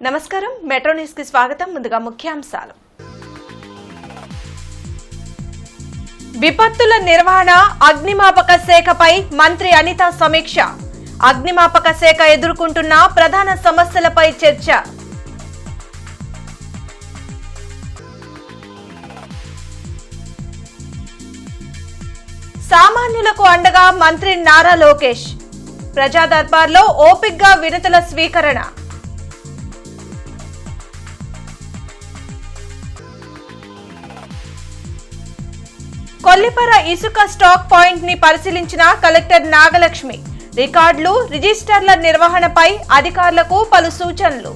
నమస్కారం metro news కి స్వాగతం. ముందుగా ముఖ్యాంశాలు. విపత్తుల నిర్వహణ అగ్నిమాపక శాఖపై మంత్రి అనిత సమీక్ష. అగ్నిమాపక శాఖ ఎదుర్కొంటున్న ప్రధాన సమస్యలపై చర్చ. సామాన్యులకు అండగా మంత్రి నారా లోకేష్. ప్రజా దర్బార్లో ఓపికగా వినతుల స్వీకరణ. కొల్లిపర ఇసుక స్టాక్ పాయింట్ ని పరిశీలించిన కలెక్టర్ నాగలక్ష్మి. రికార్డులు, రిజిస్టర్ల నిర్వహణపై అధికారులకు పలు సూచనలు.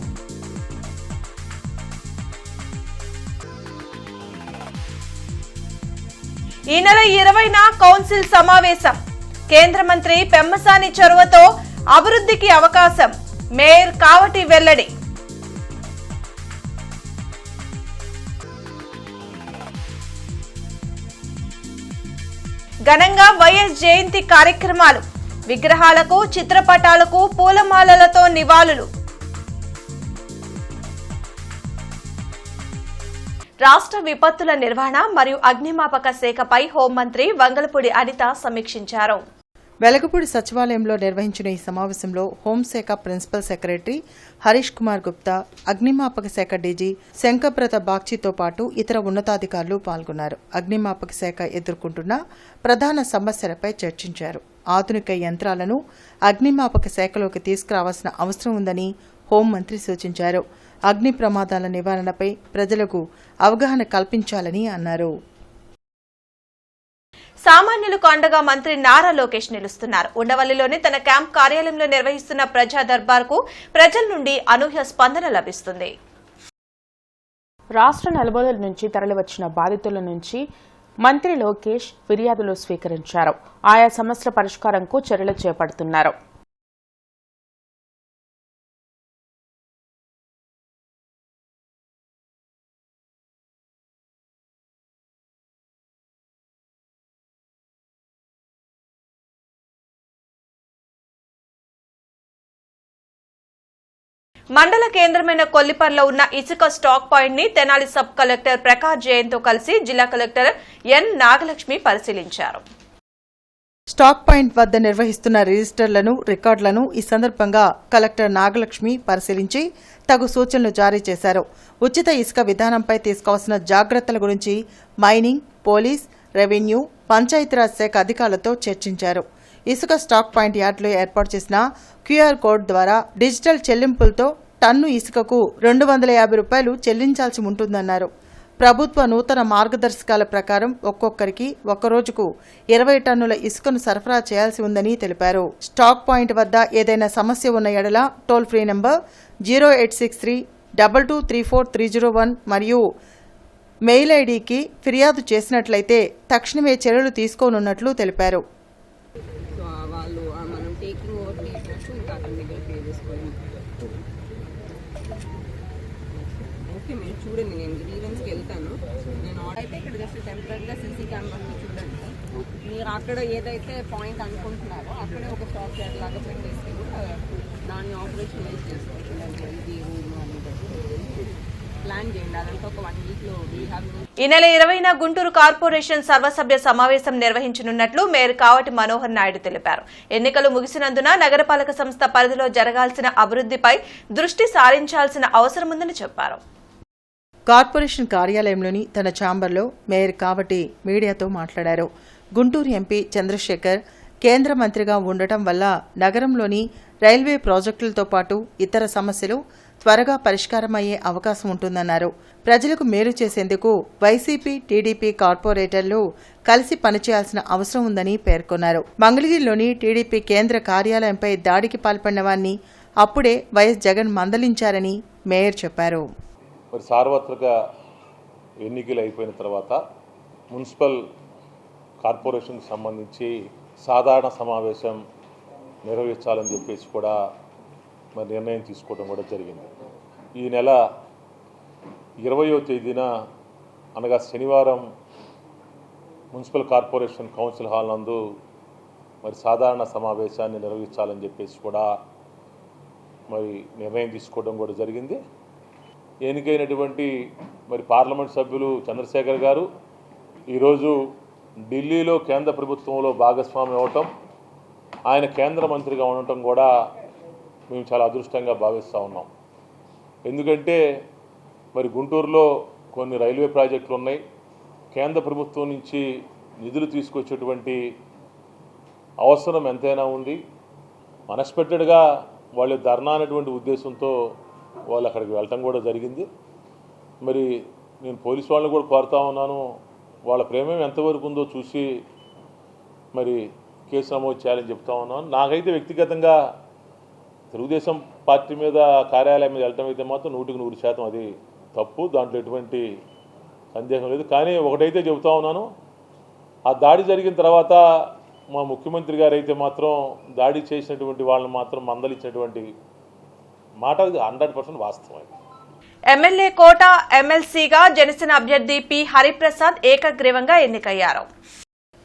ఈ నెల 20న కౌన్సిల్ సమావేశం. కేంద్ర మంత్రి పెమ్మసాని చొరవతో అభివృద్ధికి అవకాశం. మేయర్ కావటి వెల్లడి. ఘనంగా వైఎస్ జయంతి కార్యక్రమాలు. విగ్రహాలకు, చిత్రపటాలకు పూలమాలలతో నివాళులు. రాష్ట్ర విపత్తుల నిర్వహణ మరియు అగ్నిమాపక శాఖపై హోంమంత్రి వంగలపూడి అనిత సమీక్షించారు. వెలగపూడి సచివాలయంలో నిర్వహించిన ఈ సమావేశంలో హోంశాఖ ప్రిన్సిపల్ సెక్రటరీ హరీష్ కుమార్ గుప్తా, అగ్నిమాపక శాఖ డీజీ శంకబ్రత బాగ్చితో పాటు ఇతర ఉన్నతాధికారులు పాల్గొన్నారు. అగ్నిమాపక శాఖ ఎదుర్కొంటున్న ప్రధాన సమస్యలపై చర్చించారు. ఆధునిక యంత్రాలను అగ్నిమాపక శాఖలోకి తీసుకురావాల్సిన అవసరం ఉందని హోంమంత్రి సూచించారు. అగ్ని ప్రమాదాల నివారణపై ప్రజలకు అవగాహన కల్పించాలని అన్నారు. సామాన్యులకు అండగా మంత్రి నారా లోకేష్ నిలుస్తున్నారు. ఉండవల్లిలోని తన క్యాంప్ కార్యాలయంలో నిర్వహిస్తున్న ప్రజా దర్బార్కు ప్రజల నుండి అనూహ్య స్పందన లభిస్తుంది. రాష్ట్ర నలుమూలల నుంచి తరలివచ్చిన బాధితుల నుంచి మంత్రి లోకేష్ ఫిర్యాదులు స్వీకరించారు. ఆయా సమస్యల పరిష్కారంకు చర్యలు చేపడుతున్నారు. మండల కేంద్రమైన కొల్లిపర్లో ఉన్న ఇసుక స్టాక్ పాయింట్ ని తెనాలి సబ్ కలెక్టర్ ప్రకాష్ జైన్తో కలిసి జిల్లా కలెక్టర్ ఎన్ నాగలక్ష్మి పరిశీలించారు. స్టాక్ పాయింట్ వద్ద నిర్వహిస్తున్న రిజిస్టర్లను, రికార్డులను ఈ సందర్భంగా కలెక్టర్ నాగలక్ష్మి పరిశీలించి తగు సూచనలు జారీ చేశారు. ఉచిత ఇసుక విధానంపై తీసుకోవాల్సిన జాగ్రత్తల గురించి మైనింగ్, పోలీస్, రెవెన్యూ, పంచాయతీరాజ్ శాఖ అధికారులతో చర్చించారు. ఇసుక స్టాక్ పాయింట్ యార్డులో ఏర్పాటు చేసిన క్యూఆర్ కోడ్ ద్వారా డిజిటల్ చెల్లింపులతో టన్ను ఇసుకకు 250 రూపాయలు చెల్లించాల్సి ఉంటుందన్నారు. ప్రభుత్వ నూతన మార్గదర్శకాల ప్రకారం ఒక్కొక్కరికి ఒక్కరోజుకు 20 టన్నుల ఇసుకను సరఫరా చేయాల్సి ఉందని తెలిపారు. స్టాక్ పాయింట్ వద్ద ఏదైనా సమస్య ఉన్న ఎడల టోల్ ఫ్రీ నంబర్ 0863223430 మరియు మెయిల్ ఐడికి ఫిర్యాదు చేసినట్లయితే తక్షణమే చర్యలు తీసుకోనున్నట్లు తెలిపారు. మీరు చూడండి, నేను గ్రీవెన్స్కి వెళ్తాను. నేను అయితే ఇక్కడ జస్ట్ టెంపరీగా సీసీ కెమెరాని చూడండి. మీరు అక్కడ ఏదైతే పాయింట్ అనుకుంటున్నారో అక్కడే ఒక స్టాక్ యార్డ్ లాగా పెట్టేసి దాన్ని ఆపరేషనలైజ్ చేసుకోవచ్చు. ఇది రూమ్ ప్లాన్ చేయండి. అదంతా ఒక 1 వీక్లో ఈ నెల 20న గుంటూరు కార్పొరేషన్ సర్వసభ్య సమావేశం నిర్వహించనున్నట్లు మేయర్ కావటి మనోహర్ నాయుడు తెలిపారు. ఎన్నికలు ముగిసినందున నగరపాలక సంస్థ పరిధిలో జరగాల్సిన అభివృద్ధిపై దృష్టి సారించాల్సిన అవసరముందని చెప్పారు. కార్పొరేషన్ కార్యాలయంలోని తన ఛాంబర్లో మేయర్ కావటి మీడియాతో మాట్లాడారు. గుంటూరు ఎంపీ చంద్రశేఖర్ కేంద్ర మంత్రిగా ఉండటం వల్ల నగరంలోని రైల్వే ప్రాజెక్టులతో పాటు ఇతర సమస్యలు త్వరగా పరిష్కారమయ్యే అవకాశం ఉంటుందన్నారు. ప్రజలకు మేలు చేసేందుకు వైసీపీ, టీడీపీ కార్పొరేటర్లు కలిసి పనిచేయాల్సిన అవసరం ఉందని పేర్కొన్నారు. మంగళగిరిలోని టీడీపీ కేంద్ర కార్యాలయంపై దాడికి పాల్పడిన వారిని అప్పుడే వైఎస్ జగన్ మందలించారని మేయర్ చెప్పారు. మరి సార్వత్రిక ఎన్నికలు అయిపోయిన తర్వాత మున్సిపల్ కార్పొరేషన్కి సంబంధించి సాధారణ సమావేశం నిర్వహించాలని చెప్పేసి కూడా మరి నిర్ణయం తీసుకోవడం కూడా జరిగింది. ఈ నెల 20వ తేదీన అనగా శనివారం మున్సిపల్ కార్పొరేషన్ కౌన్సిల్ హాల్ నందు మరి సాధారణ సమావేశాన్ని నిర్వహించాలని చెప్పేసి కూడా మరి నిర్ణయం తీసుకోవడం కూడా జరిగింది. ఎన్నికైనటువంటి మరి పార్లమెంట్ సభ్యులు చంద్రశేఖర్ గారు ఈరోజు ఢిల్లీలో కేంద్ర ప్రభుత్వంలో భాగస్వామి అవటం, ఆయన కేంద్ర మంత్రిగా ఉండటం కూడా మేము చాలా అదృష్టంగా భావిస్తూ ఉన్నాం. ఎందుకంటే మరి గుంటూరులో కొన్ని రైల్వే ప్రాజెక్టులు ఉన్నాయి. కేంద్ర ప్రభుత్వం నుంచి నిధులు తీసుకొచ్చేటువంటి అవసరం ఎంతైనా ఉంది. అన్ఎక్స్పెక్టెడ్గా వాళ్ళు ధర్నా అనేటువంటి ఉద్దేశంతో వాళ్ళు అక్కడికి వెళ్ళటం కూడా జరిగింది. మరి నేను పోలీసు వాళ్ళని కూడా కోరుతా ఉన్నాను, వాళ్ళ ప్రేమం ఎంతవరకు ఉందో చూసి మరి కేసు నమోదు చేయాలని చెప్తా ఉన్నాను. నాకైతే వ్యక్తిగతంగా తెలుగుదేశం పార్టీ మీద కార్యాలయం మీద వెళ్ళటం అయితే మాత్రం 100% అది తప్పు, దాంట్లో ఎటువంటి సందేహం లేదు. కానీ ఒకటైతే చెబుతా ఉన్నాను, ఆ దాడి జరిగిన తర్వాత మా ముఖ్యమంత్రి గారు అయితే మాత్రం దాడి చేసినటువంటి వాళ్ళని మాత్రం మందలించినటువంటి మాట 100% వాస్తవం. ఎమ్మెల్యే కోట ఎమ్మెల్సీగా జనసేన అభ్యర్థి పి హరిప్రసాద్ ఏకగ్రీవంగా ఎన్నికయ్యారు.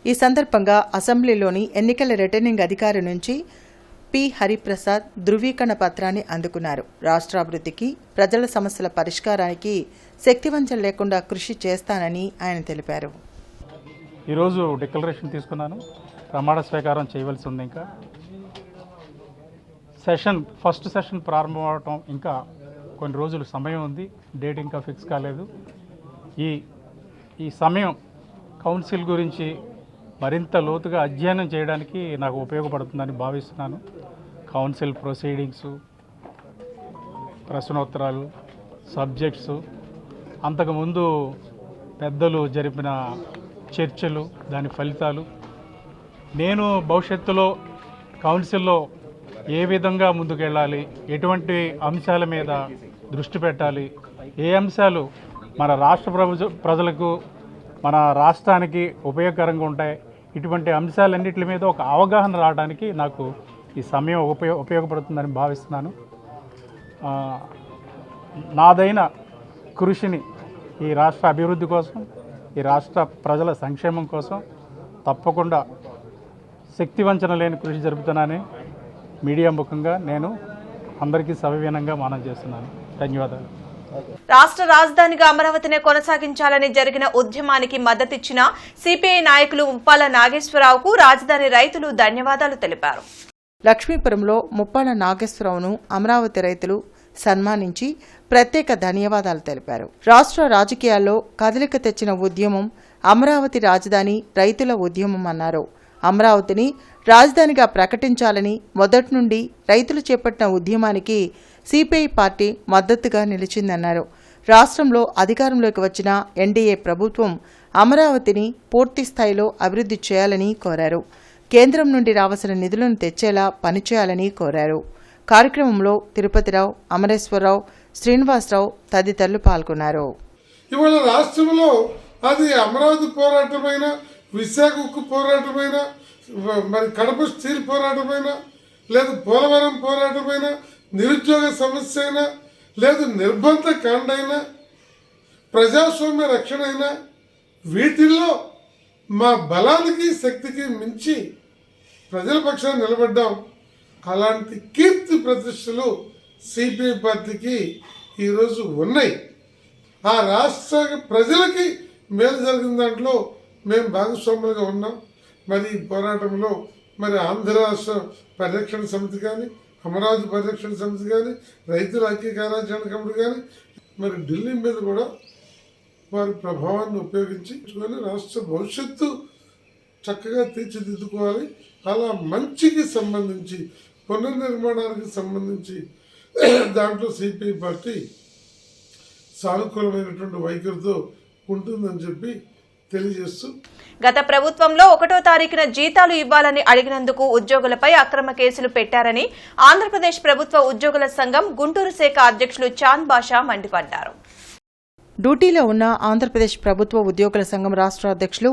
ఈ సందర్భంగా అసెంబ్లీలోని ఎన్నికల రిటర్నింగ్ అధికారి నుంచి పి హరిప్రసాద్ ధృవీకరణ పత్రాన్ని అందుకున్నారు. రాష్ట్ర అభివృద్ధికి, ప్రజల సమస్యల పరిష్కారానికి శక్తివంచన లేకుండా కృషి చేస్తానని ఆయన తెలిపారు. ఈరోజు డిక్లరేషన్ తీసుకున్నాను. ప్రమాణ స్వీకారం చేయవలసి ఉంది. ఇంకా ఫస్ట్ సెషన్ ప్రారంభం అవటం ఇంకా కొన్ని రోజులు సమయం ఉంది. డేట్ ఇంకా ఫిక్స్ కాలేదు. ఈ సమయం కౌన్సిల్ గురించి మరింత లోతుగా అధ్యయనం చేయడానికి నాకు ఉపయోగపడుతుందని భావిస్తున్నాను. కౌన్సిల్ ప్రొసీడింగ్స్, ప్రశ్నోత్తరాలు, సబ్జెక్ట్స్, అంతకుముందు పెద్దలు జరిపిన చర్చలు, దాని ఫలితాలు, నేను భవిష్యత్తులో కౌన్సిల్లో ఏ విధంగా ముందుకెళ్ళాలి, ఎటువంటి అంశాల మీద దృష్టి పెట్టాలి, ఏ అంశాలు మన రాష్ట్ర ప్రజలకు, మన రాష్ట్రానికి ఉపయోగకరంగా ఉంటాయి, ఇటువంటి అంశాలన్నిటి మీద ఒక అవగాహన రావడానికి నాకు ఈ సమయం ఉపయోగపడుతుందని భావిస్తున్నాను. నాదైన కృషిని ఈ రాష్ట్ర అభివృద్ధి కోసం, ఈ రాష్ట్ర ప్రజల సంక్షేమం కోసం తప్పకుండా శక్తివంచన లేని కృషి జరుపుతున్నానని మీడియా ముఖంగా నేను అందరికీ సవివీనంగా మనం చేస్తున్నాను. ధన్యవాదాలు. రాష్ట్ర రాజధానిగా అమరావతినే కొనసాగించాలని జరిగిన ఉద్యమానికి మద్దతిచ్చిన సిపిఐ నాయకులు ముప్పాల నాగేశ్వరరావుకు రాజధాని రైతులు ధన్యవాదాలు తెలిపారు. లక్ష్మీపురంలో ముప్పాల నాగేశ్వరరావును అమరావతి రైతులు సన్మానించి ప్రత్యేక ధన్యవాదాలు తెలిపారు. రాష్ట్ర రాజకీయాల్లో కదలిక తెచ్చిన ఉద్యమం అమరావతి రాజధాని రైతుల ఉద్యమం అన్నారు. అమరావతిని రాజధానిగా ప్రకటించాలని మొదటి నుండి రైతులు చేపట్టిన ఉద్యమానికి సిపిఐ పార్టీ మద్దతుగా నిలిచిందన్నారు. రాష్ట్రంలో అధికారంలోకి వచ్చిన ఎన్డీఏ ప్రభుత్వం అమరావతిని పూర్తి స్థాయిలో అభివృద్ధి చేయాలని కోరారు. కేంద్రం నుండి రావాల్సిన నిధులను తెచ్చేలా పనిచేయాలని కోరారు. కార్యక్రమంలో తిరుపతిరావు, అమరేశ్వరరావు, శ్రీనివాసరావు తదితరులు పాల్గొన్నారు. ఇవాళ రాష్ట్రంలో అది అమరావతి పోరాటమైన, విశాఖ ఉక్కు పోరాటమైన, మరి కడప స్టీల్ పోరాటమైన, లేదు పోలవరం పోరాటమైన, నిరుద్యోగ సమస్య అయినా, లేదు నిర్బంధ కాండ అయినా, ప్రజాస్వామ్య రక్షణ అయినా, వీటిల్లో మా బలానికి శక్తికి మించి ప్రజల పక్షాన్ని నిలబడ్డాం. అలాంటి కీర్తి ప్రతిష్టలు సిపిఐ పార్టీకి ఈరోజు ఉన్నాయి. ఆ రాష్ట్ర ప్రజలకి మేలు జరిగిన దాంట్లో మేము భాగస్వాములుగా ఉన్నాం. మరి ఈ పోరాటంలో మరి ఆంధ్ర రాష్ట్ర పరిరక్షణ సమితి కానీ, అమరావతి పరిరక్షణ సమితి కానీ, రైతుల ఐక్య కార్యాచరణ కమిటీ కానీ, మరి ఢిల్లీ మీద కూడా వారి ప్రభావాన్ని ఉపయోగించి రాష్ట్ర భవిష్యత్తు చక్కగా తీర్చిదిద్దుకోవాలి. అలా మంచికి సంబంధించి, పునర్నిర్మాణానికి సంబంధించి దాంట్లో సిపిఐ పార్టీ సానుకూలమైనటువంటి వైఖరితో ఉంటుందని చెప్పి తెలియజేస్తూ, గత ప్రభుత్వంలో 1వ తారీఖున జీతాలు ఇవ్వాలని అడిగినందుకు ఉద్యోగులపై అక్రమ కేసులు పెట్టారని ఆంధ్రప్రదేశ్ ప్రభుత్వ ఉద్యోగుల సంఘం గుంటూరు శాఖ అధ్యక్షులు చాంద్ బాషా మండిపడ్డారు. డ్యూటీలో ఉన్న ఆంధ్రప్రదేశ్ ప్రభుత్వ ఉద్యోగుల సంఘం రాష్ట్ర అధ్యక్షులు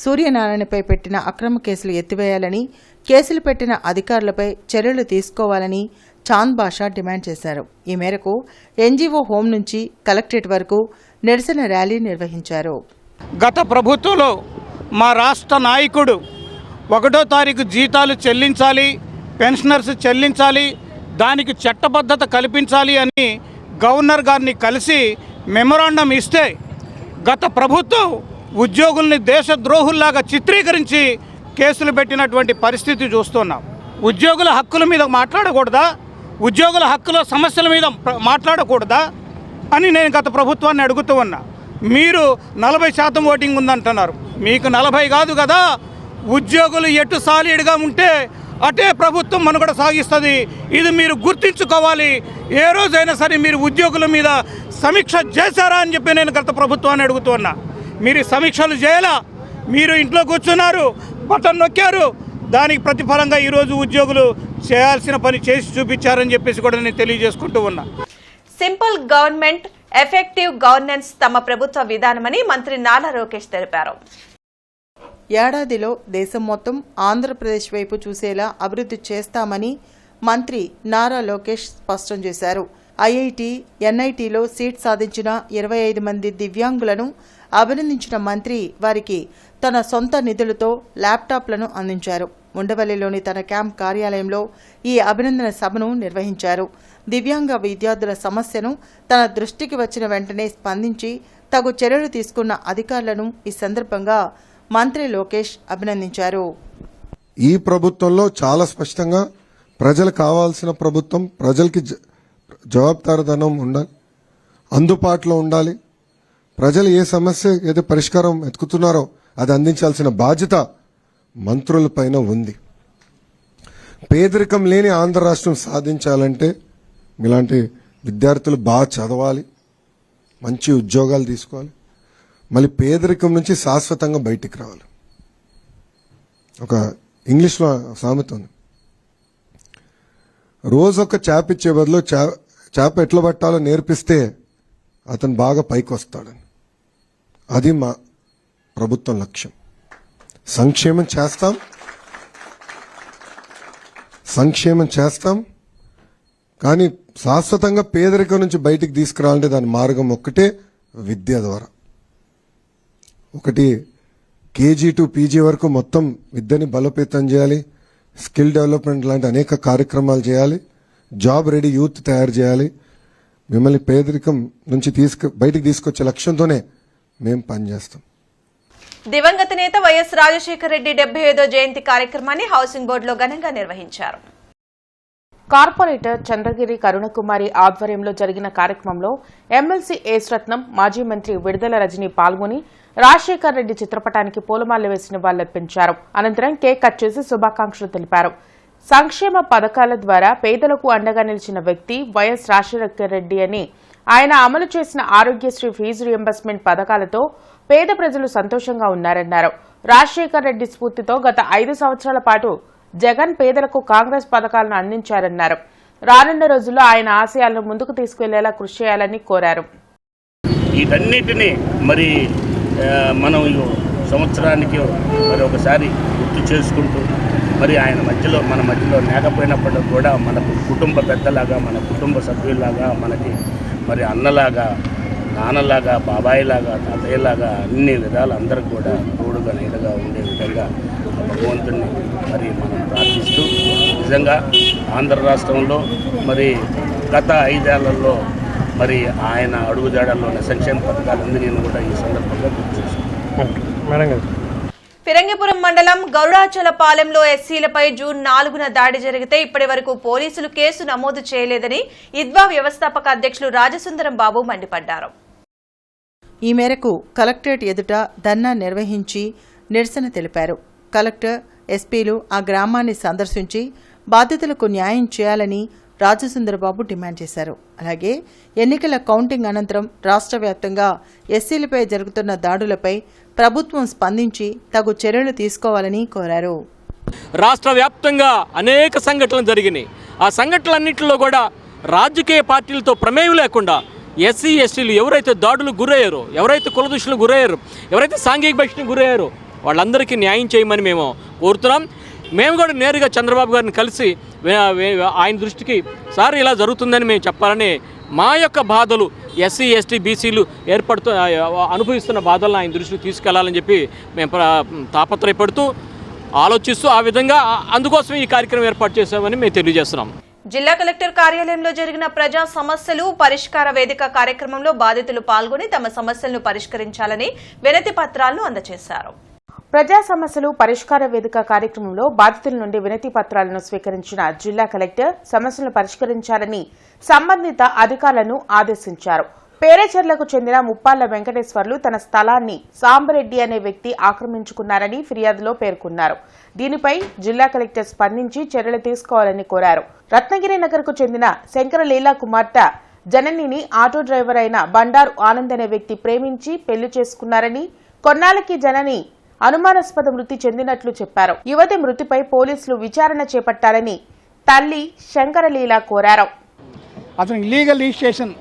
సూర్యనారాయణపై పెట్టిన అక్రమ కేసులు ఎత్తివేయాలని, కేసులు పెట్టిన అధికారులపై చర్యలు తీసుకోవాలని చాంద్ బాషా డిమాండ్ చేశారు. ఈ మేరకు ఎన్జీఓ హోం నుంచి కలెక్టరేట్ వరకు నిరసన ర్యాలీ నిర్వహించారు. గత ప్రభుత్వంలో మా రాష్ట్ర నాయకుడు 1వ తారీఖు జీతాలు చెల్లించాలి, పెన్షనర్స్ చెల్లించాలి, దానికి చట్టబద్ధత కల్పించాలి అని గవర్నర్ గారిని కలిసి మెమొరాండం ఇస్తే గత ప్రభుత్వం ఉద్యోగుల్ని దేశద్రోహుల్లాగా చిత్రీకరించి కేసులు పెట్టినటువంటి పరిస్థితి చూస్తున్నాం. ఉద్యోగుల హక్కుల మీద మాట్లాడకూడదా, ఉద్యోగుల హక్కుల సమస్యల మీద మాట్లాడకూడదా అని నేను గత ప్రభుత్వాన్ని అడుగుతూ ఉన్నా. మీరు 40% ఓటింగ్ ఉందంటున్నారు. మీకు 40 కాదు కదా, ఉద్యోగులు ఎటు సాలీడ్గా ఉంటే అటే ప్రభుత్వం మనుగడ సాగిస్తుంది. ఇది మీరు గుర్తించుకోవాలి. ఏ రోజైనా సరే మీరు ఉద్యోగుల మీద సమీక్ష చేశారా అని చెప్పి నేను గత ప్రభుత్వాన్ని అడుగుతున్నా. మీరు సమీక్షలు చేయాలా? మీరు ఇంట్లో కూర్చున్నారు, బటన్ నొక్కారు. దానికి ప్రతిఫలంగా ఈరోజు ఉద్యోగులు చేయాల్సిన పని చేసి చూపించారని చెప్పేసి కూడా నేను తెలియజేసుకుంటూ ఉన్నా. సింపుల్ గవర్నమెంట్, ఎఫెక్టివ్ గవర్నెన్స్ తమ ప్రభుత్వ విధానమని మంత్రి నారా లోకేష్ తెలిపారు. ఏడాదిలో దేశం మొత్తం ఆంధ్రప్రదేశ్ వైపు చూసేలా అభివృద్ధి చేస్తామని మంత్రి నారా లోకేష్ స్పష్టం చేశారు. ఐఐటి, ఎన్ఐటిలో సీట్ సాధించిన 25 మంది దివ్యాంగులను అభినందించిన మంత్రి వారికి తన సొంత నిధులతో ల్యాప్టాప్లను అందించారు. ఉండవల్లిలోని తన క్యాంప్ కార్యాలయంలో ఈ అభినందన సభను నిర్వహించారు. దివ్యాంగ విద్యార్థుల సమస్యను తన దృష్టికి వచ్చిన వెంటనే స్పందించి తగు చర్యలు తీసుకున్న అధికారులను ఈ సందర్భంగా మంత్రి లోకేష్ అభినందించారు. ఈ ప్రభుత్వంలో చాలా స్పష్టంగా ప్రజలకు కావాల్సిన ప్రభుత్వం, ప్రజలకి జవాబుదారీతనం ఉండాలి, అందుబాటులో ఉండాలి. ప్రజలు ఏ సమస్య ఏదో పరిష్కారం వెతుకుతున్నారో అది అందించాల్సిన బాధ్యత మంత్రులపైన ఉంది. పేదరికం లేని ఆంధ్ర రాష్ట్రం సాధించాలంటే ఇలాంటి విద్యార్థులు బాగా చదవాలి, మంచి ఉద్యోగాలు తీసుకోవాలి, మళ్ళీ పేదరికం నుంచి శాశ్వతంగా బయటికి రావాలి. ఒక ఇంగ్లీష్లో సామెత ఉంది, రోజు ఒక చేప ఇచ్చే బదులు చేప ఎట్లా పట్టాలో నేర్పిస్తే అతను బాగా పైకి వస్తాడని. అది మా ప్రభుత్వం లక్ష్యం. సంక్షేమం చేస్తాం కానీ శాశ్వతంగా పేదరికం నుంచి బయటికి తీసుకురావాలంటే దాని మార్గం ఒక్కటే, విద్య ద్వారా. ఒకటి కేజీ టు పీజీ వరకు మొత్తం విద్యని బలోపేతం చేయాలి, స్కిల్ డెవలప్మెంట్ లాంటి అనేక కార్యక్రమాలు చేయాలి, జాబ్ రెడీ యూత్ తయారు చేయాలి. మిమ్మల్ని పేదరికం నుంచి బయటికి తీసుకొచ్చే లక్ష్యంతోనే మేము పనిచేస్తాం. దివంగత నేత వైఎస్ రాజశేఖర రెడ్డి 75వ జయంతి కార్యక్రమాన్ని హౌసింగ్ బోర్డులో ఘనంగా నిర్వహించారు. కార్పొరేటర్ చంద్రగిరి కరుణకుమారి ఆధ్వర్యంలో జరిగిన కార్యక్రమంలో ఎమ్మెల్సీ ఏస్రత్నం, మాజీ మంత్రి విడుదల రజని పాల్గొని రాజశేఖర రెడ్డి చిత్రపటానికి పూలమాలలు వేసి నివాళులర్పించారు. అనంతరం కేక్ కట్ చేసి శుభాకాంక్షలు తెలిపారు. సంక్షేమ పథకాల ద్వారా పేదలకు అండగా నిలిచిన వ్యక్తి వైఎస్ రాజశేఖర రెడ్డి అని, ఆయన అమలు చేసిన ఆరోగ్యశ్రీ ఫీజు రియంబర్స్మెంట్ పథకాలతో పేద ప్రజలు సంతోషంగా ఉన్నారన్నారు. రాజశేఖర రెడ్డి స్ఫూర్తితో గత 5 సంవత్సరాల పాటు జగన్ పేదలకు కాంగ్రెస్ పథకాలను అందించారన్నారు. రానున్న రోజుల్లో ఆయన ఆశయాలను ముందుకు తీసుకెళ్లేలా కృషి చేయాలని కోరారు. వీటన్నిటిని మరి మనం సంవత్సరానికి మరి ఒకసారి గుర్తు చేసుకుంటూ మరి ఆయన మన మధ్యలో లేకపోయినప్పటికీ కూడా మన కుటుంబ పెద్దలాగా, మన కుటుంబ సభ్యుల్లాగా, మనకి మరి అన్నలాగా, నాన్నలాగా, బాబాయిలాగా, తాతయ్యలాగా అన్ని విధాలు అందరికి కూడా తోడుగా నీడగా ఉండే విధంగా భగవంతుడిని మరి మనం ప్రార్థిస్తూ, నిజంగా ఆంధ్ర రాష్ట్రంలో మరి గత 5 ఏళ్లలో మరి ఆయన అడుగుజాడల్లోని సంక్షేమ పథకాలన్నీ కూడా ఈ సందర్భంగా గుర్తు చేసుకుంటాం. ఫిరంగిపురం మండలం గౌడాచలపాలెంలో ఎస్సీలపై జూన్ 4న దాడి జరిగితే ఇప్పటి వరకు పోలీసులు కేసు నమోదు చేయలేదని ఇద్వా వ్యవస్థాపక అధ్యక్షులు రాజసుందరం బాబు మండిపడ్డారు. ఈ మేరకు కలెక్టరేట్ ఎదుట ధర్నా నిర్వహించి నిరసన తెలిపారు. కలెక్టర్, ఎస్పీలు ఆ గ్రామాన్ని సందర్శించి బాధితులకు న్యాయం చేయాలని రాజసుందరబాబు డిమాండ్ చేశారు. అలాగే ఎన్నికల కౌంటింగ్ అనంతరం రాష్ట్ర వ్యాప్తంగా ఎస్సీలపై జరుగుతున్న దాడులపై ప్రభుత్వం స్పందించి తగు చర్యలు తీసుకోవాలని కోరారు. రాష్ట్ర వ్యాప్తంగా అనేక సంఘటనలు జరిగినాయి. ఆ సంఘటనలన్నింటిలో కూడా రాజకీయ పార్టీలతో ప్రమేయం లేకుండా ఎస్సీ ఎస్టీలు ఎవరైతే దాడులకు గురయ్యారో, ఎవరైతే కులదృష్టిలకు గురయ్యారో, ఎవరైతే సాంఘిక బహిష్కరణకు గురయ్యారో వాళ్ళందరికీ న్యాయం చేయమని మేము కోరుతున్నాం. మేము కూడా నేరుగా చంద్రబాబు గారిని కలిసి ఆయన దృష్టికి సార్ ఇలా జరుగుతుందని మేము చెప్పాలని, మా యొక్క బాధలు ఎస్సీ ఎస్టీ బీసీలు అనుభవిస్తున్న బాధలను ఆయన దృష్టికి తీసుకెళ్లాలని చెప్పి మేము తాపత్రయపడుతూ ఆలోచిస్తూ ఆ విధంగా అందుకోసం ఈ కార్యక్రమం ఏర్పాటు చేశామని మేము తెలియజేస్తున్నాం. జిల్లా కలెక్టర్ కార్యాలయంలో జరిగిన ప్రజా సమస్యలు పరిష్కార వేదిక కార్యక్రమంలో బాధితులు పాల్గొని తమ సమస్యలను పరిష్కరించాలని వినతి పత్రాలను అందజేశారు. ప్రజా సమస్యలు పరిష్కార వేదిక కార్యక్రమంలో బాధితుల నుండి వినతి పత్రాలను స్వీకరించిన జిల్లా కలెక్టర్ సమస్యలను పరిష్కరించాలని సంబంధిత అధికారులను ఆదేశించారు. పేరేచర్లకు చెందిన ముప్పాళ్ల వెంకటేశ్వర్లు తన స్థలాన్ని సాంబరెడ్డి అనే వ్యక్తి ఆక్రమించుకున్నారని ఫిర్యాదులో పేర్కొన్నారు. దీనిపై జిల్లా కలెక్టర్ స్పందించి చర్యలు తీసుకోవాలని కోరారు. రత్నగిరి నగర్కు చెందిన శంకరలీలా కుమార్తె జననిని ఆటో డ్రైవర్ అయిన బండారు ఆనంద్ అనే వ్యక్తి ప్రేమించి పెళ్లి చేసుకున్నారని, కొన్నాళ్లకి జనని అనుమానాస్పద మృతి చెందినట్లు చెప్పారు. యువతి మృతిపై పోలీసులు విచారణ చేపట్టాలని తల్లి శంకరలీల కోరారు. అతను ఇల్లీగల్ రిజిస్ట్రేషన్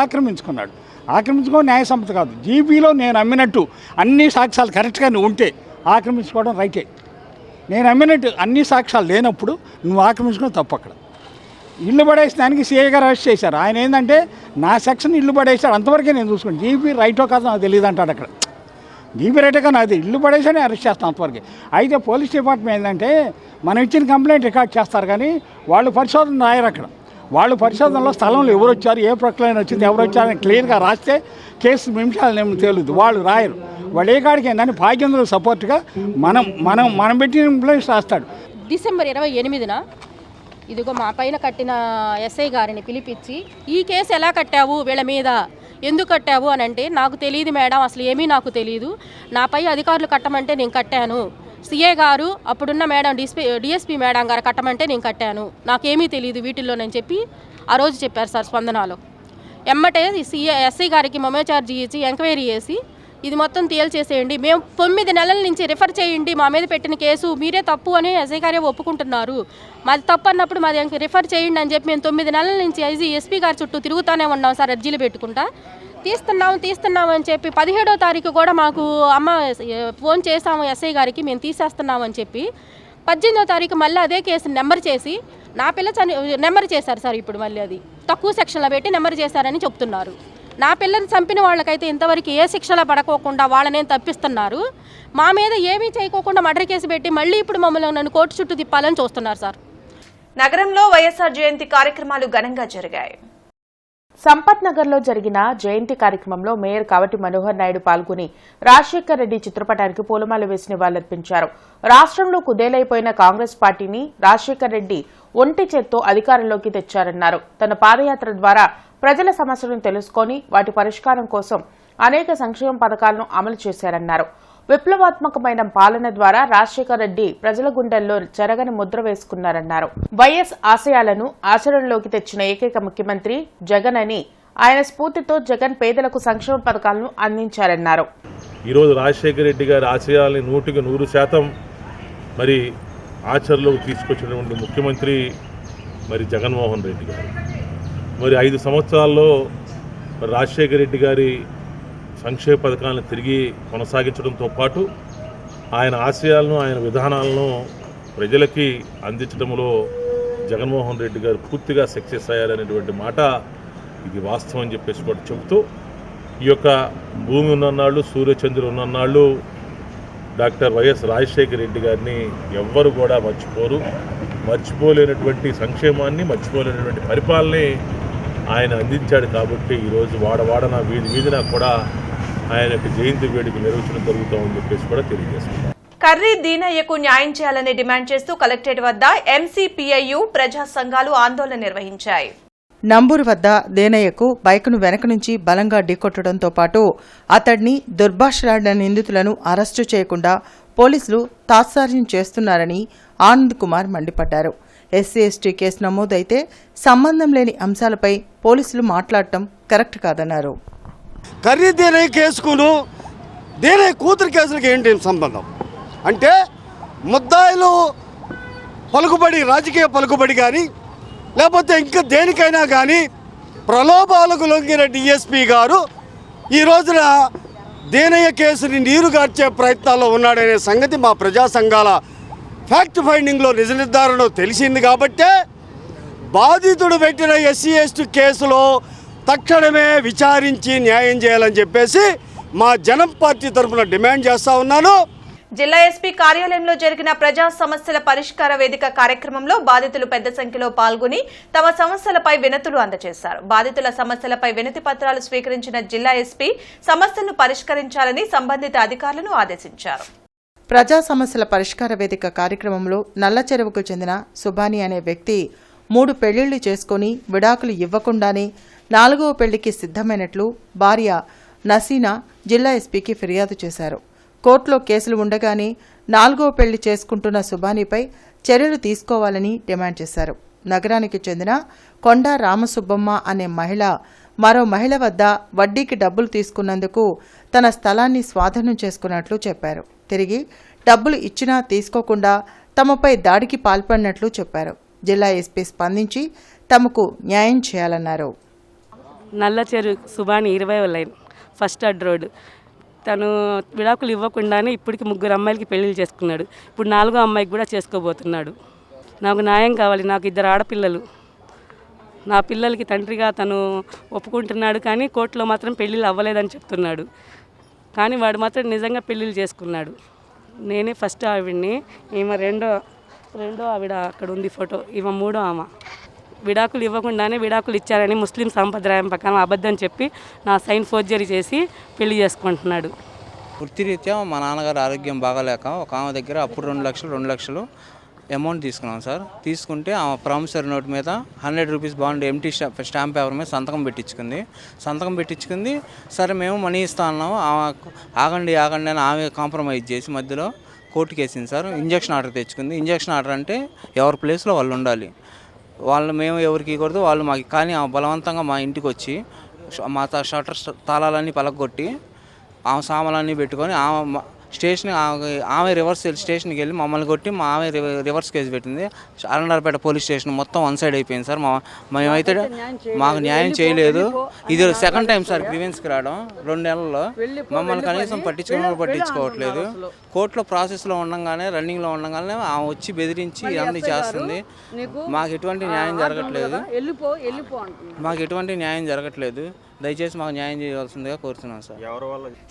ఆక్రమించుకున్నాడు. ఆక్రమించుకోవడం న్యాయసమ్మతం కాదు. జీబీలో నేను అమ్మినట్టు అన్ని సాక్ష్యాలు కరెక్ట్గా ఉంటే ఆక్రమించుకోవడం రైటే. నేను అమ్మినట్టు అన్ని సాక్ష్యాలు లేనప్పుడు నువ్వు ఆక్రమించుకోవడం తప్పు. అక్కడ ఇల్లు పడేసడానికి సీఐ గారు అరెస్ట్ చేశారు. ఆయన ఏంటంటే నా సెక్షన్ ఇల్లు పడేసాడు, అంతవరకే నేను చూసుకోండి. జీబీ రైటో కాదో నాకు తెలియదు అంటాడు. అక్కడ జీబీ రైటో కానీ అది ఇల్లు పడేసానే అరెస్ట్ చేస్తాం అంతవరకే. అయితే పోలీస్ డిపార్ట్మెంట్ ఏంటంటే మనం ఇచ్చిన కంప్లైంట్ రికార్డ్ చేస్తారు కానీ వాళ్ళు పరిశోధన రాయరు. అక్కడ వాళ్ళు పరిశోధనలో స్థలంలో ఎవరు వచ్చారు, ఏ ప్రక్రియన వచ్చింది, ఎవరు వచ్చారని క్లియర్గా రాస్తే కేసు నిమిషాలు తేలుద్ది. వాళ్ళు రాయరు. వాళ్ళు ఏ కాడికి ఏంటంటే భాగ్యంలో సపోర్ట్గా మనం పెట్టిన కంప్లైంట్స్ రాస్తాడు. డిసెంబర్ 28న ఇదిగో మా పైన కట్టిన ఎస్ఐ గారిని పిలిపించి ఈ కేసు ఎలా కట్టావు, వీళ్ళ మీద ఎందుకు కట్టావు అని అంటే, నాకు తెలియదు మేడం, అసలు ఏమీ నాకు తెలియదు, నాపై అధికారులు కట్టమంటే నేను కట్టాను, సిఏ గారు అప్పుడున్న మేడం డిఎస్పీ మేడం గారు కట్టమంటే నేను కట్టాను, నాకేమీ తెలియదు వీటిల్లోనని చెప్పి ఆ రోజు చెప్పారు సార్ స్పందనలో. ఎమ్మటే ఎస్ఐ గారికి మొమే ఛార్జీ ఇచ్చి ఎంక్వైరీ చేసి ఇది మొత్తం తేల్చేసేయండి, మేము 9 నెలల నుంచి రిఫర్ చేయండి, మా మీద పెట్టిన కేసు మీరే తప్పు అని ఎస్ఐ గారే ఒప్పుకుంటున్నారు, మాది తప్పు అన్నప్పుడు మాది రిఫర్ చేయండి అని చెప్పి మేము 9 నెలల నుంచి ఎస్పీ గారి చుట్టూ తిరుగుతూనే ఉన్నాం సార్, అర్జీలు పెట్టుకుంటా. తీస్తున్నాం అని చెప్పి 17వ తారీఖు కూడా మాకు అమ్మ ఫోన్ చేసాము ఎస్ఐ గారికి, మేము తీసేస్తున్నామని చెప్పి 18వ తారీఖు మళ్ళీ అదే కేసు నెంబర్ చేసి నా పిల్ల నెంబర్ చేశారు సార్. ఇప్పుడు మళ్ళీ అది తక్కువ సెక్షన్లో పెట్టి నెంబర్ చేశారని చెప్తున్నారు. నా పిల్లని చంపిన వాళ్ళకైతే ఇంతవరకు ఏ శిక్షలో పడకోకుండా వాళ్ళనే తప్పిస్తున్నారు. మా మీద ఏమీ చేయకోకుండా మర్డర్ కేసు పెట్టి మళ్ళీ ఇప్పుడు మమ్మల్ని నన్ను కోర్టు చుట్టూ తిప్పాలని చూస్తున్నారు సార్. నగరంలో వైఎస్ఆర్ జయంతి కార్యక్రమాలు ఘనంగా జరిగాయి. సంపత్ నగర్లో జరిగిన జయంతి కార్యక్రమంలో మేయర్ కావటి మనోహర్ నాయుడు పాల్గొని రాజశేఖర్ రెడ్డి చిత్రపటానికి పూలమాల వేసి నివాళులర్పించారు. రాష్ట్రంలో కుదేలైపోయిన కాంగ్రెస్ పార్టీని రాజశేఖర్ రెడ్డి ఒంటి చేత్తో అధికారంలోకి తెచ్చారన్నారు. తన పాదయాత్ర ద్వారా ప్రజల సమస్యలను తెలుసుకుని వాటి పరిష్కారం కోసం అనేక సంక్షేమ పథకాలను అమలు చేశారన్నారు. విప్లవాత్మకమైన పాలన ద్వారా రాజశేఖర్ రెడ్డి ప్రజల గుండెల్లో చెరగని ముద్ర వేసుకున్నారన్నారు. వైఎస్ ఆశయాలను ఆచరణలోకి తెచ్చిన ఏకైక ముఖ్యమంత్రి జగన్ అని, ఆయన స్ఫూర్తితో జగన్ పేదలకు సంక్షేమ పథకాలను అందించారన్నారు. ఈరోజు రాజశేఖర రెడ్డి గారి ఆశయాల్ని 100% మరి ఆచరణలోకి తీసుకొచ్చినటువంటి ముఖ్యమంత్రి మరి జగన్మోహన్ రెడ్డి గారు. మరి 5 సంవత్సరాల్లో మరి రాజశేఖర రెడ్డి గారి సంక్షేమ పథకాలను తిరిగి కొనసాగించడంతో పాటు ఆయన ఆశయాలను, ఆయన విధానాలను ప్రజలకి అందించడంలో జగన్మోహన్ రెడ్డి గారు పూర్తిగా సక్సెస్ అయ్యారనేటువంటి మాట ఇది వాస్తవం అని చెప్పేసి కూడా చెబుతూ, ఈ యొక్క భూమి ఉన్నన్నాళ్ళు, సూర్యచంద్రులు ఉన్నన్నాళ్ళు డాక్టర్ వైఎస్ రాజశేఖర రెడ్డి గారిని ఎవ్వరు కూడా మర్చిపోలేనటువంటి సంక్షేమాన్ని, మర్చిపోలేనటువంటి పరిపాలనని ఆయన అందించాడు. కాబట్టి ఈరోజు వాడవాడన వీధిన కూడా ఆయన యొక్క జయంతి వేడుక నిర్వహించడం జరుగుతామని చెప్పేసి కూడా తెలియజేస్తున్నారు. కర్రీ దీనయ్యకు న్యాయం చేయాలని డిమాండ్ చేస్తూ కలెక్టరేట్ వద్ద ఎంసీపీఐయు ప్రజా సంఘాలు ఆందోళన నిర్వహించాయి. నంబూరు వద్ద దేనయ్యకు బైకును వెనక నుంచి బలంగా ఢీకొట్టడంతో పాటు అతడిని దుర్భాషలాడిన నిందితులను అరెస్టు చేయకుండా పోలీసులు తాత్సార్యం చేస్తున్నారని ఆనంద్ కుమార్ మండిపడ్డారు. ఎస్సీ ఎస్టీ కేసు నమోదైతే సంబంధం లేని అంశాలపై పోలీసులు మాట్లాడటం కరెక్ట్ కాదన్నారు. కర్రీ దేనయ్య కేసుకును దేనయ్య కూతురు కేసులకు ఏంటి సంబంధం అంటే, ముద్దాయిలు పలుకుబడి, రాజకీయ పలుకుబడి కానీ లేకపోతే ఇంకా దేనికైనా కానీ ప్రలోభాలకు లొంగిన డిఎస్పీ గారు ఈ రోజున దేనయ్య కేసుని నీరుగార్చే ప్రయత్నాల్లో ఉన్నాడనే సంగతి మా ప్రజా సంఘాల ఫ్యాక్ట్ ఫైండింగ్లో నిజ నిర్ధారణలో తెలిసింది. కాబట్టే బాధితుడు పెట్టిన ఎస్సీ ఎస్టీ కేసులో తక్షణమే విచారించి న్యాయం చేయాలని చెప్పేసి మా జనం పార్టీ తరఫున డిమాండ్ చేస్తూ ఉన్నాను. జిల్లా ఎస్పీ కార్యాలయంలో జరిగిన ప్రజా సమస్యల పరిష్కార వేదిక కార్యక్రమంలో బాధితులు పెద్ద సంఖ్యలో పాల్గొని తమ సమస్యలపై వినతులు అందజేశారు. బాధితుల సమస్యలపై వినతి పత్రాలు స్వీకరించిన జిల్లా ఎస్పీ సమస్యలను పరిష్కరించాలని సంబంధిత అధికారులను ఆదేశించారు. ప్రజా సమస్యల పరిష్కార వేదిక కార్యక్రమంలో నల్లచెరువుకు చెందిన సుబాని అనే వ్యక్తి 3 పెళ్లిళ్లు చేసుకుని విడాకులు ఇవ్వకుండానే 4వ పెళ్లికి సిద్ధమైనట్లు భార్య నసీనా జిల్లా ఎస్పీకి ఫిర్యాదు చేశారు. కోర్టులో కేసులు ఉండగానే 4వ పెళ్లి చేసుకుంటున్న సుబానిపై చర్యలు తీసుకోవాలని డిమాండ్ చేశారు. నగరానికి చెందిన కొండా రామసుబ్బమ్మ అనే మహిళ మరో మహిళ వద్ద వడ్డీకి డబ్బులు తీసుకున్నందుకు తన స్థలాన్ని స్వాధీనం చేసుకున్నట్లు చెప్పారు. తిరిగి డబ్బులు ఇచ్చినా తీసుకోకుండా తమపై దాడికి పాల్పడినట్లు చెప్పారు. జిల్లా ఎస్పీ స్పందించి తమకు న్యాయం చేయాలన్నారు. నల్లచెరు సుబాని 20వ లైన్ ఫస్ట్ అడ్ రోడ్. తను విడాకులు ఇవ్వకుండానే ఇప్పటికి 3 అమ్మాయిలకి పెళ్లిళ్ళు చేసుకున్నాడు. ఇప్పుడు 4వ అమ్మాయికి కూడా చేసుకోబోతున్నాడు. నాకు న్యాయం కావాలి. నాకు 2 ఆడపిల్లలు. నా పిల్లలకి తండ్రిగా తను ఒప్పుకుంటున్నాడు, కానీ కోర్టులో మాత్రం పెళ్ళిళ్ళు అవ్వలేదని చెప్తున్నాడు. కానీ వాడు మాత్రం నిజంగా పెళ్ళిళ్ళు చేసుకున్నాడు. నేనే ఫస్ట్ ఆవిడ్ని, ఈమె రెండో ఆవిడ అక్కడ ఉంది ఫోటో, ఈమె 3వ ఆమె. విడాకులు ఇవ్వకుండానే విడాకులు ఇచ్చారని ముస్లిం సాంప్రదాయం ప్రకారం అబద్ధం చెప్పి నా సైన్ ఫోర్జరీ చేసి పెళ్లి చేసుకుంటున్నాడు. వృత్తిరీత్యా మా నాన్నగారు ఆరోగ్యం బాగాలేక ఒక ఆమె దగ్గర అప్పుడు 2 లక్షలు అమౌంట్ తీసుకున్నాం సార్. తీసుకుంటే ఆమె ప్రామిసరీ నోట్ మీద 100 rupees bond empty stamp paper మీద సంతకం పెట్టించుకుంది. సరే మేము మనీ ఇస్తా అన్నాము. ఆగండి అని ఆమె కాంప్రమైజ్ చేసి మధ్యలో కోర్టుకి వేసింది సార్. ఇంజక్షన్ ఆర్డర్ తెచ్చుకుంది. ఇంజక్షన్ ఆర్డర్ అంటే ఎవరి ప్లేస్లో వాళ్ళు ఉండాలి. మేము ఎవరికి ఇవ్వకూడదు, వాళ్ళు మాకు. కానీ ఆమె బలవంతంగా మా ఇంటికి వచ్చి మా షట్టర్ తాళాలన్నీ పలగొట్టి ఆమె సామాన్లన్నీ పెట్టుకొని ఆమె రివర్స్ స్టేషన్కి వెళ్ళి మమ్మల్ని కొట్టి ఆమె రివర్స్ కేసు పెట్టింది. అరండారపేట పోలీస్ స్టేషన్ మొత్తం 1 సైడ్ అయిపోయింది సార్. మేమైతే మాకు న్యాయం చేయలేదు. ఇది 2nd టైం సార్ గ్రీవెన్స్కి రావడం 2 నెలల్లో. మమ్మల్ని కనీసం పట్టించుకోవట్లేదు. కోర్టులో ప్రాసెస్లో ఉండగానే రన్నింగ్లో ఉండగానే ఆమె వచ్చి బెదిరించి అన్నీ చేస్తుంది. మాకు ఎటువంటి న్యాయం జరగట్లేదు. దయచేసి మాకు న్యాయం చేయాల్సిందిగా కోరుతున్నాం సార్.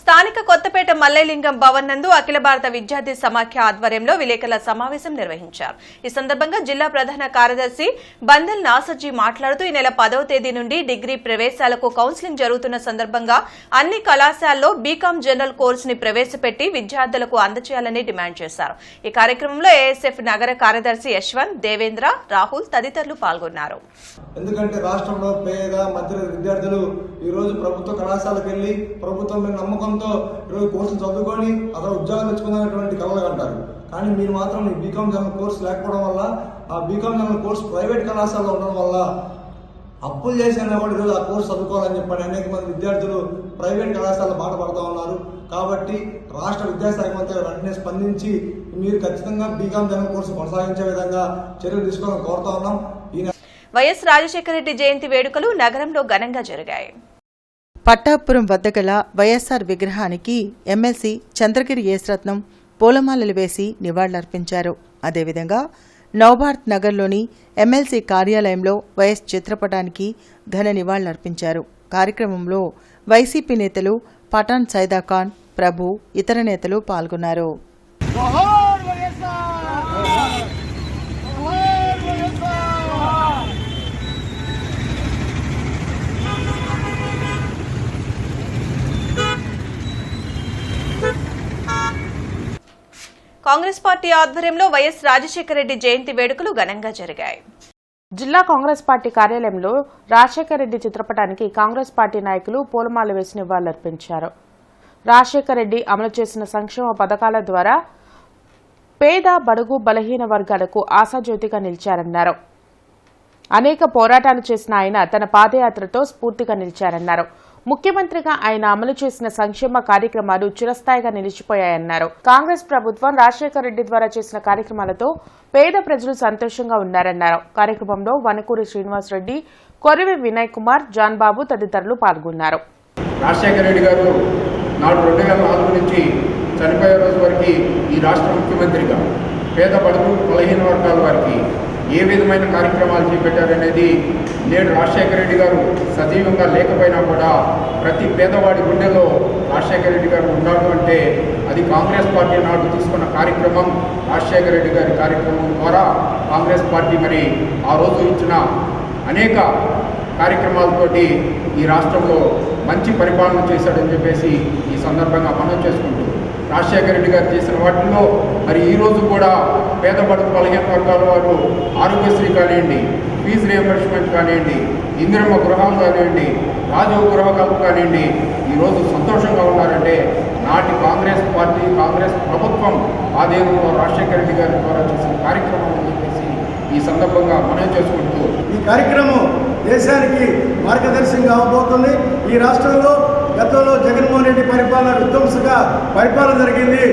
స్థానిక కొత్తపేట మల్లెలింగం భవన్ నందు అఖిల భారత విద్యార్థి సమాఖ్య ఆధ్వర్యంలో విలేకరుల సమావేశం నిర్వహించారు. ఈ సందర్భంగా జిల్లా ప్రధాన కార్యదర్శి బందల్ నాసర్జీ మాట్లాడుతూ ఈ నెల 10వ తేదీ నుండి డిగ్రీ ప్రవేశాలకు కౌన్సిలింగ్ జరుగుతున్న సందర్భంగా అన్ని కళాశాలలో బీకాం జనరల్ కోర్సుని ప్రవేశపెట్టి విద్యార్థులకు అందజేయాలని డిమాండ్ చేశారు. ఈ కార్యక్రమంలో ఏఎస్ఎఫ్ నగర కార్యదర్శి యశ్వంత్, దేవేంద్ర, రాహుల్ తదితరులు పాల్గొన్నారు. ఎందుకంటే రాష్ట్రంలో పేద మధ్య విద్యార్థులు ఈ రోజు ప్రభుత్వ కళాశాలకు వెళ్లి ప్రభుత్వం మీద నమ్మకంతో ఈరోజు కోర్సులు చదువుకొని అక్కడ ఉద్యోగాలు తెచ్చుకున్నటువంటి కళలు అంటారు. కానీ మీరు మాత్రం ఈ బీకాం జనరల్ కోర్సు లేకపోవడం వల్ల, ఆ బీకాం జనరల్ కోర్సు ప్రైవేట్ కళాశాలలో ఉండడం వల్ల అప్పులు చేసినా కూడా ఈరోజు ఆ కోర్సు చదువుకోవాలని చెప్పని అనేక మంది విద్యార్థులు ప్రైవేట్ కళాశాలలో బాధపడుతూ ఉన్నారు. కాబట్టి రాష్ట్ర విద్యాశాఖ మంత్రి వెంటనే స్పందించి మీరు ఖచ్చితంగా బీకాం జనరల్ కోర్సు కొనసాగించే విధంగా చర్యలు తీసుకోవాలని కోరుతా ఉన్నాం. వైఎస్ రాజశేఖర రెడ్డి జయంతి వేడుకలు నగరంలో ఘనంగా జరిగాయి. పట్టాపురం వద్ద గల వైఎస్సార్ విగ్రహానికి ఎమ్మెల్సీ చంద్రగిరి యేసరత్నం పూలమాలలు వేసి నివాళులర్పించారు. అదేవిధంగా నవభారత్ నగర్లోని ఎమ్మెల్సీ కార్యాలయంలో వైఎస్ చిత్రపటానికి ఘన నివాళులర్పించారు. కార్యక్రమంలో వైసీపీ నేతలు పఠాన్ సైదాఖాన్, ప్రభు, ఇతర నేతలు పాల్గొన్నారు. కాంగ్రెస్ పార్టీ ఆధ్వర్యంలో వైఎస్ రాజశేఖర రెడ్డి జయంతి వేడుకలు ఘనంగా జరిగాయి. జిల్లా కాంగ్రెస్ పార్టీ కార్యాలయంలో రాజశేఖర రెడ్డి చిత్రపటానికి కాంగ్రెస్ పార్టీ నాయకులు పూలమాల వేసి నివాళులర్పించారు. రాజశేఖర రెడ్డి అమలు చేసిన సంక్షేమ పథకాల ద్వారా పేద, బడుగు, బలహీన వర్గాలకు ఆశాజ్యోతిగా నిలిచారన్నారు. అనేక పోరాటాలు చేసిన ఆయన తన పాదయాత్రతో స్ఫూర్తిగా నిలిచారన్నారు. ముఖ్యమంత్రిగా ఆయన అమలు చేసిన సంక్షేమ కార్యక్రమాలు చిరస్థాయిగా నిలిచిపోయాయన్నారు. కాంగ్రెస్ ప్రభుత్వం రాజశేఖర రెడ్డి ద్వారా చేసిన కార్యక్రమాలతో పేద ప్రజలు సంతోషంగా ఉన్నారన్నారు. కార్యక్రమంలో వనకూరి శ్రీనివాసరెడ్డి, కొరివి వినయ్ కుమార్, జాన్ బాబు తదితరులు పాల్గొన్నారు. రాజశేఖర రెడ్డి గారు నాడు 2004 నుంచి చనిపోయే రోజు వరకు ఈ రాష్ట్ర ముఖ్యమంత్రిగా పేద, బడుగు, బలహీన వర్గాల వారికి ఏ విధమైన కార్యక్రమాలు చేపట్టారనేది నేడు రాజశేఖర రెడ్డి గారు సజీవంగా లేకపోయినా కూడా ప్రతి పేదవాడి గుండెలో రాజశేఖర రెడ్డి గారు ఉన్నాడు అంటే అది కాంగ్రెస్ పార్టీ నాడు తీసుకున్న కార్యక్రమం, రాజశేఖర రెడ్డి గారి కార్యక్రమం ద్వారా కాంగ్రెస్ పార్టీ మరి ఆ రోజు ఇచ్చిన అనేక కార్యక్రమాలతోటి ఈ రాష్ట్రంలో మంచి పరిపాలన చేశాడని చెప్పేసి ఈ సందర్భంగా మనం చేసుకుంటూ, రాజశేఖర రెడ్డి గారు చేసిన వాటిల్లో మరి ఈరోజు కూడా పేద బడుగు బలహీన వర్గాల వారు ఆరోగ్యశ్రీ కానివ్వండి, ఫీజు రియంబర్స్మెంట్ కానివ్వండి, ఇందిరమ్మ గృహాలు కానివ్వండి, రాజీవ్ గృహకల్ప కానివ్వండి, ఈరోజు సంతోషంగా ఉన్నారంటే నాటి కాంగ్రెస్ పార్టీ, కాంగ్రెస్ ప్రభుత్వం ఆధీనంలో రాజశేఖర రెడ్డి గారి ద్వారా చేసిన కార్యక్రమం అని చెప్పేసి ఈ సందర్భంగా మనం చేసుకుంటూ, ఈ కార్యక్రమం దేశానికి మార్గదర్శకంగా అవబోతుంది. ఈ రాష్ట్రంలో గతంలో జగన్మోహన్ రెడ్డి పరిపాలన విధ్వంసగా పరిపాలన జరిగింది.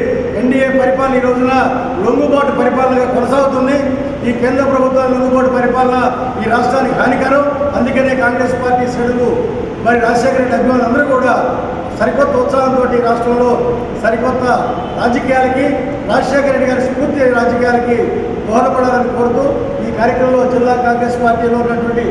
ఎన్డీఏ పరిపాలన ఈ రోజున లొంగుబాటు పరిపాలనగా కొనసాగుతుంది. ఈ కేంద్ర ప్రభుత్వం లొంగుబాటు పరిపాలన ఈ రాష్ట్రానికి హానికరం. అందుకనే కాంగ్రెస్ పార్టీ శ్రేణులు మరి రాజశేఖర రెడ్డి అభిమానులు అందరూ కూడా సరికొత్త ఉత్సాహంతో ఈ రాష్ట్రంలో సరికొత్త రాజకీయాలకి, రాజశేఖర రెడ్డి గారి స్ఫూర్తి రాజకీయాలకి దోహదపడాలని కోరుతూ ఈ కార్యక్రమంలో జిల్లా కాంగ్రెస్ పార్టీలో ఉన్నటువంటి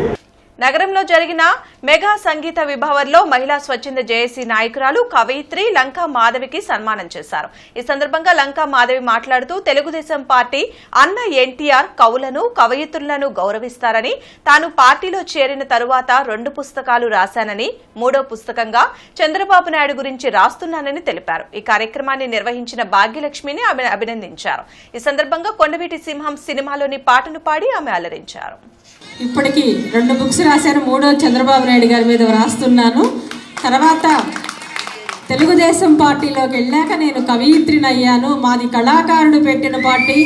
నగరంలో జరిగిన మెగా సంగీత విభావర్లో మహిళా స్వచ్ఛంద జేఏసీ నాయకురాలు కవయిత్రి లంకా మాధవికి సన్మానం చేశారు. ఈ సందర్భంగా లంకా మాధవి మాట్లాడుతూ తెలుగుదేశం పార్టీ అన్న ఎన్టీఆర్ కవులను, కవయిత్రులను గౌరవిస్తారని, తాను పార్టీలో చేరిన తరువాత 2 పుస్తకాలు రాశానని, 3వ పుస్తకంగా చంద్రబాబు నాయుడు గురించి రాస్తున్నానని తెలిపారు. ఈ కార్యక్రమాన్ని నిర్వహించిన భాగ్యలక్ష్మిని ఆమె అభినందించారు. ఈ సందర్భంగా కొండవీటి సింహం సినిమాలోని పాటను పాడి ఆమె అలరించారు. ఇప్పటికీ 2 బుక్స్ రాశాను, 3వ చంద్రబాబు నాయుడు గారి మీద రాస్తున్నాను. తర్వాత తెలుగుదేశం పార్టీలోకి వెళ్ళాక నేను కవయిత్రిని అయ్యాను. మాది కళాకారుడు పెట్టిన పార్టీ.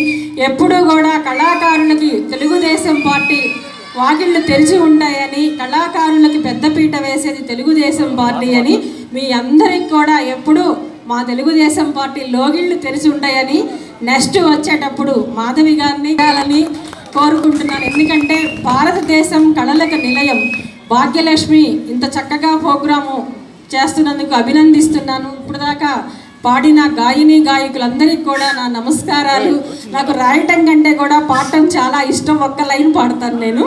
ఎప్పుడూ కూడా కళాకారులకి తెలుగుదేశం పార్టీ వాకిళ్ళు తెరిచి ఉంటాయని, కళాకారులకి పెద్దపీట వేసేది తెలుగుదేశం పార్టీ అని, మీ అందరికి కూడా ఎప్పుడూ మా తెలుగుదేశం పార్టీ లోగిళ్ళు తెరిచి ఉంటాయని, నెక్స్ట్ వచ్చేటప్పుడు మాధవి గారిని కోరుకుంటున్నాను. ఎందుకంటే భారతదేశం కళలకు నిలయం. భాగ్యలక్ష్మి ఇంత చక్కగా ప్రోగ్రాము చేస్తున్నందుకు అభినందిస్తున్నాను. ఇప్పుడు దాకా పాడిన గాయని గాయకులందరికీ కూడా నా నమస్కారాలు. నాకు రాయటం కంటే కూడా పాడటం చాలా ఇష్టం. ఒక్క లైన్ పాడతాను నేను.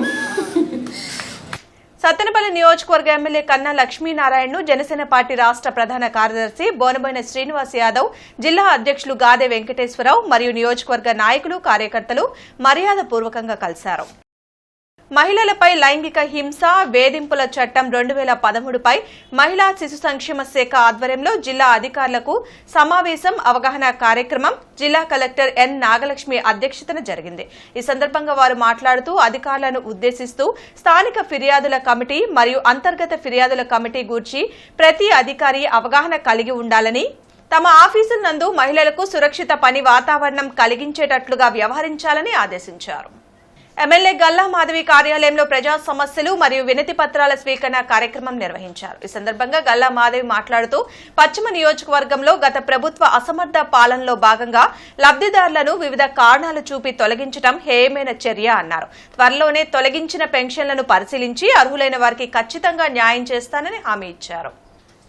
సత్తెనపల్లి నియోజకవర్గ ఎమ్మెల్యే కన్నా లక్ష్మీనారాయణను జనసేన పార్టీ రాష్ట్ర ప్రధాన కార్యదర్శి బోనబోయిన శ్రీనివాస్ యాదవ్, జిల్లా అధ్యక్షులు గాదే వెంకటేశ్వరరావు మరియు నియోజకవర్గ నాయకులు, కార్యకర్తలు మర్యాదపూర్వకంగా కలిశారు. మహిళలపై లైంగిక హింస, వేధింపుల చట్టం 2013పై మహిళా శిశు సంక్షేమ శాఖ ఆధ్వర్యంలో జిల్లా అధికారులకు సమావేశం, అవగాహన కార్యక్రమం జిల్లా కలెక్టర్ ఎన్ నాగలక్ష్మి అధ్యక్షతన జరిగింది. ఈ సందర్భంగా వారు మాట్లాడుతూ అధికారులను ఉద్దేశిస్తూ స్థానిక ఫిర్యాదుల కమిటీ మరియు అంతర్గత ఫిర్యాదుల కమిటీ గూర్చి ప్రతి అధికారి అవగాహన కలిగి ఉండాలని, తమ ఆఫీసుల నందు మహిళలకు సురక్షిత పని వాతావరణం కలిగించేటట్లుగా వ్యవహరించాలని ఆదేశించారు. ఎమ్మెల్యే గల్లా మాధవి కార్యాలయంలో ప్రజా సమస్యలు మరియు వినతి పత్రాల స్వీకరణ కార్యక్రమం నిర్వహించారు. ఈ సందర్భంగా గల్లా మాధవి మాట్లాడుతూ పశ్చిమ నియోజకవర్గంలో గత ప్రభుత్వ అసమర్థ పాలనలో భాగంగా లబ్ధిదారులను వివిధ కారణాలు చూపి తొలగించడం హేయమైన చర్య అన్నారు. త్వరలోనే తొలగించిన పెన్షన్లను పరిశీలించి అర్హులైన వారికి ఖచ్చితంగా న్యాయం చేస్తానని హామీ ఇచ్చారు.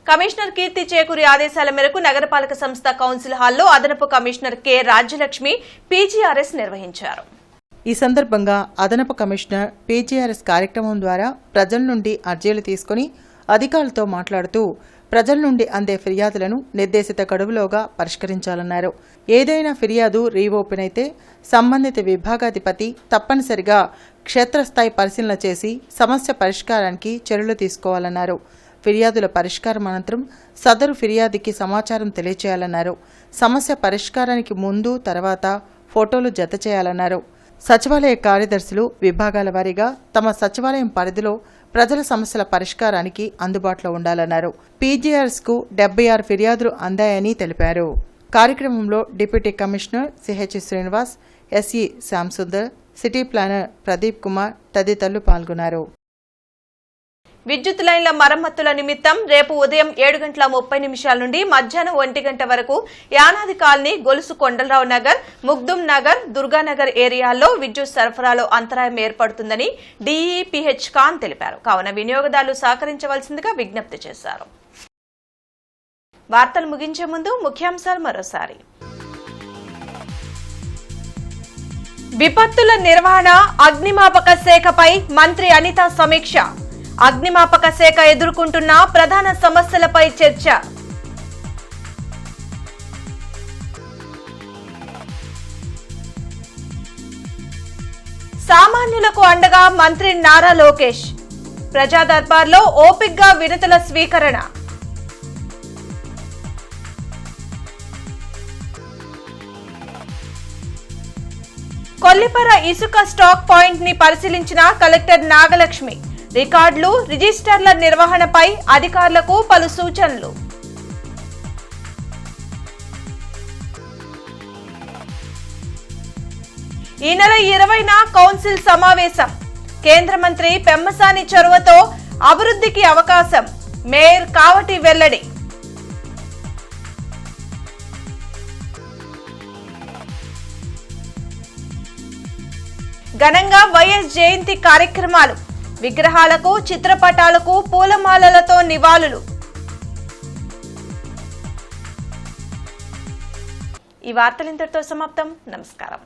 కమిషనర్ కీర్తి చేకూరి ఆదేశాల మేరకు నగరపాలక సంస్థ కౌన్సిల్ హాల్లో అదనపు కమిషనర్ కె రాజ్యలక్ష్మి పీజీఆర్ఎస్ నిర్వహించారు. ఈ సందర్భంగా అదనపు కమిషనర్ పీజీఆర్ఎస్ కార్యక్రమం ద్వారా ప్రజల నుండి అర్జీలు తీసుకుని అధికారులతో మాట్లాడుతూ ప్రజల నుండి అందే ఫిర్యాదులను నిర్దేశిత గడువులోగా పరిష్కరించాలన్నారు. ఏదైనా ఫిర్యాదు రీఓపెన్ అయితే సంబంధిత విభాగాధిపతి తప్పనిసరిగా క్షేత్రస్థాయి పరిశీలన చేసి సమస్య పరిష్కారానికి చర్యలు తీసుకోవాలన్నారు. ఫిర్యాదుల పరిష్కారం అనంతరం సదరు ఫిర్యాదుకి సమాచారం తెలియచేయాలన్నారు. సమస్య పరిష్కారానికి ముందు తర్వాత ఫోటోలు జత చేయాలన్నారు. సచివాలయ కార్యదర్శులు విభాగాల వారీగా తమ సచివాలయం పరిధిలో ప్రజల సమస్యల పరిష్కారానికి అందుబాటులో ఉండాలన్నారు. పీజీఆర్ఎస్కు 76 ఫిర్యాదులు అందాయని తెలిపారు. కార్యక్రమంలో deputy commissioner CH Srinivas, SE Shyamsundar, city planner Pradeep Kumar తదితరులు పాల్గొన్నారు. విద్యుత్ లైన్ల మరమ్మతుల నిమిత్తం రేపు ఉదయం 7:30 నుండి మధ్యాహ్నం 1 గంట వరకు యానాది కాలనీ, గొలుసు కొండలరావు నగర్, ముగ్దుం నగర్, దుర్గానగర్ ఏరియాల్లో విద్యుత్ సరఫరాలో అంతరాయం ఏర్పడుతుందని డీఈపీహెచ్ ఖాన్ తెలిపారు. కావున వినియోగదారులు సహకరించవలసిందిగా విజ్ఞప్తి చేశారు. వార్తలు ముగించే ముందు ముఖ్యాంశాలు మరోసారి. విపత్తుల నిర్వహణ, అగ్నిమాపక శాఖపై మంత్రి అనిత సమీక్ష. అగ్నిమాపక శాఖ ఎదుర్కొంటున్న ప్రధాన సమస్యలపై చర్చ. సామాన్యులకు అండగా మంత్రి నారా లోకేష్. ప్రజా దర్బార్లో ఓపిగ్గా వినతుల స్వీకరణ. కొల్లిపర ఇసుక స్టాక్ పాయింట్ ని పరిశీలించిన కలెక్టర్ నాగలక్ష్మి. రికార్డులు, రిజిస్టర్ల నిర్వహణపై అధికారులకు పలు సూచనలు. ఈ నెల 20న కౌన్సిల్ సమావేశం. కేంద్ర మంత్రి పెమ్మసాని చొరవతో అభివృద్ధికి అవకాశం. మేయర్ కావటి వెల్లడి. ఘనంగా వైఎస్ జయంతి కార్యక్రమాలు. విగ్రహాలకు, చిత్రపటాలకు పూలమాలలతో నివాళులు. ఈ వార్తలు ఇంతటితో సమాప్తం. నమస్కారం.